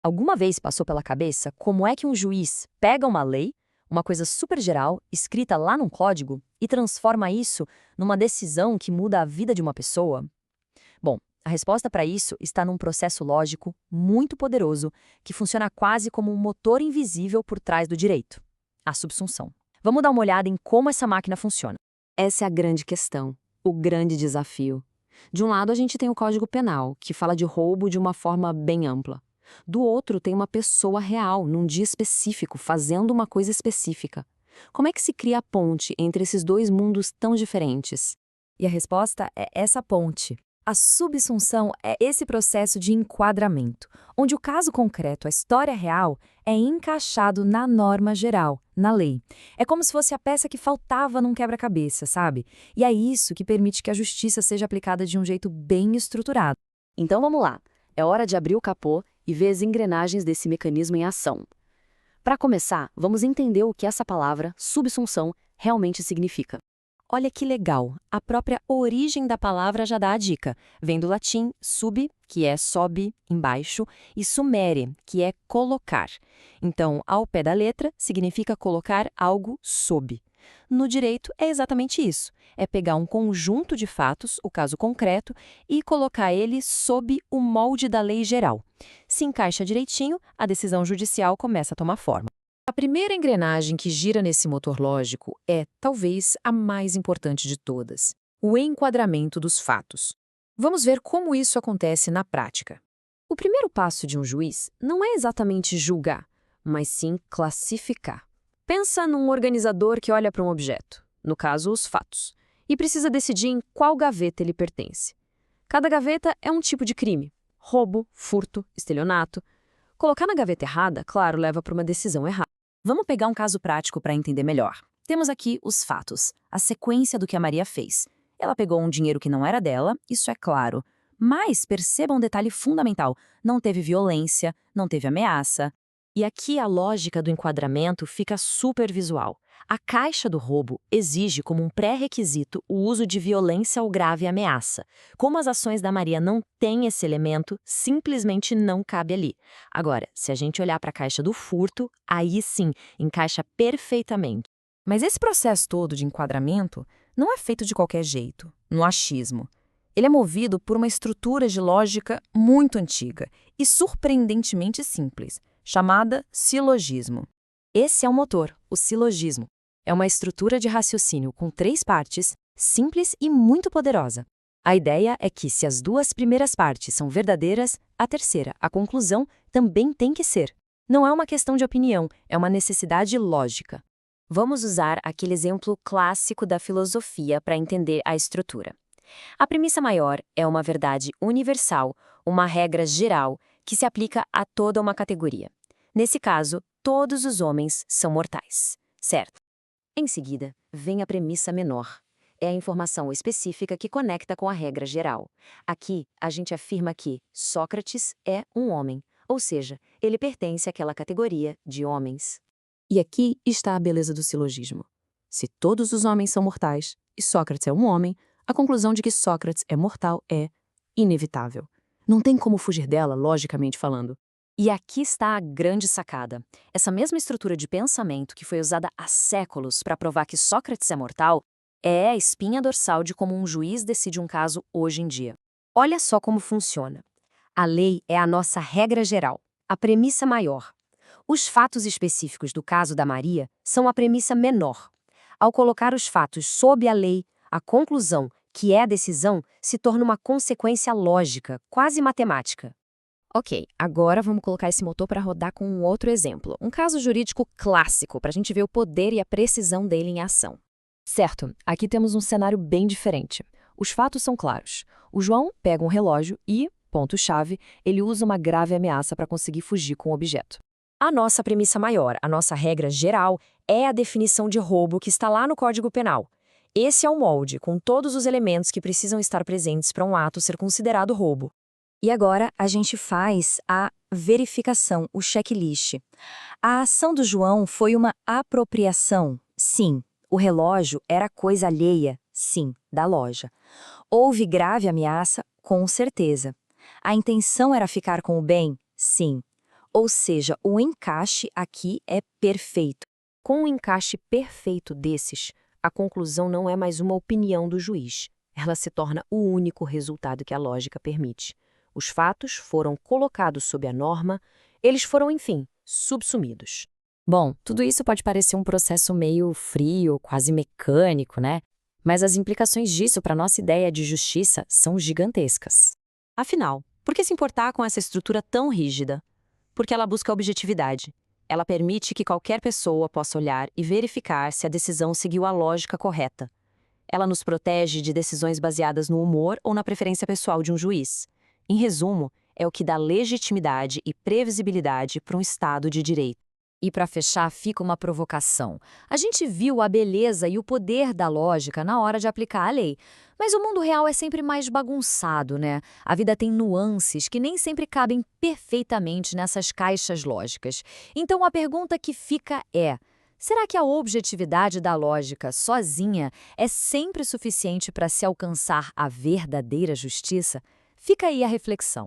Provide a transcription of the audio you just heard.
Alguma vez passou pela cabeça como é que um juiz pega uma lei, uma coisa super geral, escrita lá num código, e transforma isso numa decisão que muda a vida de uma pessoa? Bom, a resposta para isso está num processo lógico muito poderoso que funciona quase como um motor invisível por trás do direito: a subsunção. Vamos dar uma olhada em como essa máquina funciona. Essa é a grande questão, o grande desafio. De um lado, a gente tem o Código Penal, que fala de roubo de uma forma bem ampla. Do outro, tem uma pessoa real, num dia específico, fazendo uma coisa específica. Como é que se cria a ponte entre esses dois mundos tão diferentes? E a resposta é essa ponte. A subsunção é esse processo de enquadramento, onde o caso concreto, a história real, é encaixado na norma geral, na lei. É como se fosse a peça que faltava num quebra-cabeça, sabe? E é isso que permite que a justiça seja aplicada de um jeito bem estruturado. Então vamos lá. É hora de abrir o capô e ver as engrenagens desse mecanismo em ação. Para começar, vamos entender o que essa palavra, subsunção, realmente significa. Olha que legal, a própria origem da palavra já dá a dica. Vem do latim sub, que é sobe, embaixo, e sumere, que é colocar. Então, ao pé da letra, significa colocar algo sob. No direito, é exatamente isso. É pegar um conjunto de fatos, o caso concreto, e colocar ele sob o molde da lei geral. Se encaixa direitinho, a decisão judicial começa a tomar forma. A primeira engrenagem que gira nesse motor lógico é, talvez, a mais importante de todas: o enquadramento dos fatos. Vamos ver como isso acontece na prática. O primeiro passo de um juiz não é exatamente julgar, mas sim classificar. Pensa num organizador que olha para um objeto, no caso, os fatos, e precisa decidir em qual gaveta ele pertence. Cada gaveta é um tipo de crime: roubo, furto, estelionato. Colocar na gaveta errada, claro, leva para uma decisão errada. Vamos pegar um caso prático para entender melhor. Temos aqui os fatos, a sequência do que a Maria fez. Ela pegou um dinheiro que não era dela, isso é claro. Mas perceba um detalhe fundamental: não teve violência, não teve ameaça. E aqui a lógica do enquadramento fica super visual. A caixa do roubo exige como um pré-requisito o uso de violência ou grave ameaça. Como as ações da Maria não têm esse elemento, simplesmente não cabe ali. Agora, se a gente olhar para a caixa do furto, aí sim, encaixa perfeitamente. Mas esse processo todo de enquadramento não é feito de qualquer jeito, no achismo. Ele é movido por uma estrutura de lógica muito antiga e surpreendentemente simples, chamada silogismo. Esse é o motor, o silogismo. É uma estrutura de raciocínio com 3 partes, simples e muito poderosa. A ideia é que, se as 2 primeiras partes são verdadeiras, a terceira, a conclusão, também tem que ser. Não é uma questão de opinião, é uma necessidade lógica. Vamos usar aquele exemplo clássico da filosofia para entender a estrutura. A premissa maior é uma verdade universal, uma regra geral que se aplica a toda uma categoria. Nesse caso, todos os homens são mortais, certo? Em seguida, vem a premissa menor. É a informação específica que conecta com a regra geral. Aqui, a gente afirma que Sócrates é um homem, ou seja, ele pertence àquela categoria de homens. E aqui está a beleza do silogismo. Se todos os homens são mortais e Sócrates é um homem, a conclusão de que Sócrates é mortal é inevitável. Não tem como fugir dela, logicamente falando. E aqui está a grande sacada. Essa mesma estrutura de pensamento que foi usada há séculos para provar que Sócrates é mortal é a espinha dorsal de como um juiz decide um caso hoje em dia. Olha só como funciona. A lei é a nossa regra geral, a premissa maior. Os fatos específicos do caso da Maria são a premissa menor. Ao colocar os fatos sob a lei, a conclusão, que é a decisão, se torna uma consequência lógica, quase matemática. Ok, agora vamos colocar esse motor para rodar com um outro exemplo. Um caso jurídico clássico, para a gente ver o poder e a precisão dele em ação. Certo, aqui temos um cenário bem diferente. Os fatos são claros. O João pega um relógio e, ponto-chave, ele usa uma grave ameaça para conseguir fugir com o objeto. A nossa premissa maior, a nossa regra geral, é a definição de roubo que está lá no Código Penal. Esse é o molde, com todos os elementos que precisam estar presentes para um ato ser considerado roubo. E agora a gente faz a verificação, o checklist. A ação do João foi uma apropriação? Sim. O relógio era coisa alheia? Sim, da loja. Houve grave ameaça? Com certeza. A intenção era ficar com o bem? Sim. Ou seja, o encaixe aqui é perfeito. Com um encaixe perfeito desses, a conclusão não é mais uma opinião do juiz. Ela se torna o único resultado que a lógica permite. Os fatos foram colocados sob a norma, eles foram, enfim, subsumidos. Bom, tudo isso pode parecer um processo meio frio, quase mecânico, né? Mas as implicações disso para a nossa ideia de justiça são gigantescas. Afinal, por que se importar com essa estrutura tão rígida? Porque ela busca objetividade. Ela permite que qualquer pessoa possa olhar e verificar se a decisão seguiu a lógica correta. Ela nos protege de decisões baseadas no humor ou na preferência pessoal de um juiz. Em resumo, é o que dá legitimidade e previsibilidade para um Estado de direito. E para fechar, fica uma provocação. A gente viu a beleza e o poder da lógica na hora de aplicar a lei. Mas o mundo real é sempre mais bagunçado, né? A vida tem nuances que nem sempre cabem perfeitamente nessas caixas lógicas. Então a pergunta que fica é: será que a objetividade da lógica sozinha é sempre suficiente para se alcançar a verdadeira justiça? Fica aí a reflexão.